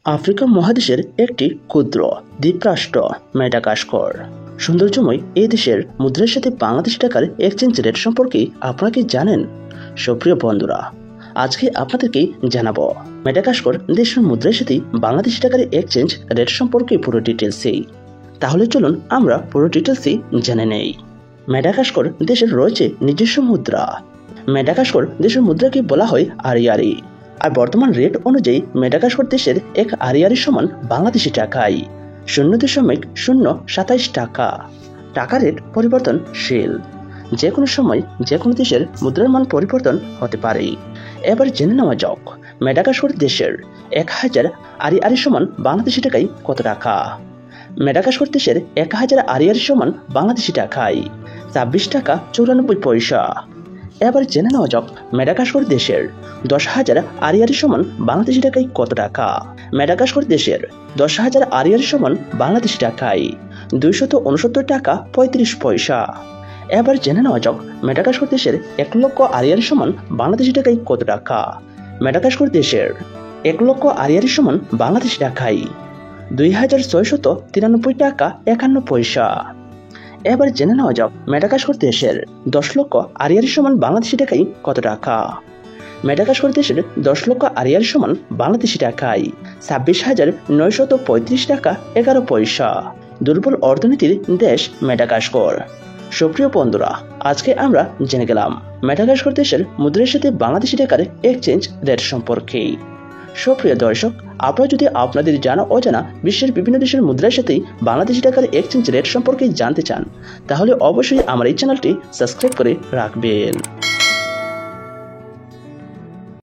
Africa মহাদেশের একটি ক্ষুদ্র দ্বীপরাষ্ট্র ম্যাডাগাস্কার। সৌন্দর্যময় এই দেশের মুদ্রার সাথে বাংলাদেশি টাকার এক্সচেঞ্জ রেট সম্পর্কে আপনারা কি জানেন? সুপ্রিয় বন্ধুরা, আজকে আপনাদেরকে জানাবো ম্যাডাগাস্কার দেশের মুদ্রার সাথে বাংলাদেশি টাকার এক্সচেঞ্জ রেট সম্পর্কে পুরো ডিটেলসেই। তাহলে চলুন আমরা পুরো ডিটেলসই জেনে নেই। ম্যাডাগাস্কার দেশের রয়েছে নিজস্ব মুদ্রা। ম্যাডাগাস্কার দেশের মুদ্রাকে বলা হয় আরিয়ারি। আর বর্তমান রেট অনুযায়ী ম্যাডাগাস্কার দেশের এক আরিয়ারি সমান বাংলাদেশি টাকায় 0.027 টাকা। টাকা রেট পরিবর্তনশীল, যে কোনো সময় যে কোনো দেশের মুদ্রার মান পরিবর্তন হতে পারে। এবার জেনে নেওয়া যাক ম্যাডাগাস্কার দেশের 1000 আরিয়ারি সমান বাংলাদেশি টাকায় কত টাকা। ম্যাডাগাস্কার দেশের 1000 আরিয়ারি সমান বাংলাদেশি টাকায় 26 টাকা 94 পয়সা। এবার জেনে নেওয়া যাক ম্যাডাগাস্কার দেশের 10,000 আরিয়ারি সমান বাংলাদেশি টাকায় কত টাকা। ম্যাডাগাস্কার দেশের 10,000 আরিয়ারি সমান বাংলাদেশি টাকায় 269 টাকা 35 পয়সা। এবার জেনে নেওয়া যাক ম্যাডাগাস্কার দেশের 1 লক্ষ আরিয়ারি সমান বাংলাদেশি টাকায় কত টাকা। ম্যাডাগাস্কার দেশের 1 লক্ষ আরিয়ারি সমান বাংলাদেশি টাকায় 2,693 টাকা 51 পয়সা। এবার জেনে নেওয়া যাক ম্যাডাগাস্কার দেশের 10 লক্ষ আরিয়ারি সমান বাংলাদেশি টাকায় কত টাকা। ম্যাডাগাস্কার দেশের 10 লক্ষ আরিয়ারি সমান বাংলাদেশি টাকায় 26,935 টাকা 11 পয়সা। দুর্বল অর্থনীতির দেশ ম্যাডাগাস্কার। সুপ্রিয় বন্ধুরা, আজকে আমরা জেনে গেলাম ম্যাডাগাস্কার দেশের মুদ্রার সাথে বাংলাদেশি টাকার এক্সচেঞ্জ রেট সম্পর্কে। সুপ্রিয় দর্শক, আপনারা যদি আপনাদের জানা অজানা বিশ্বের বিভিন্ন দেশের মুদ্রার সাথে বাংলাদেশি টাকার এক্সচেঞ্জ রেট সম্পর্কে জানতে চান, তাহলে অবশ্যই আমার এই চ্যানেলটি সাবস্ক্রাইব করে রাখবেন।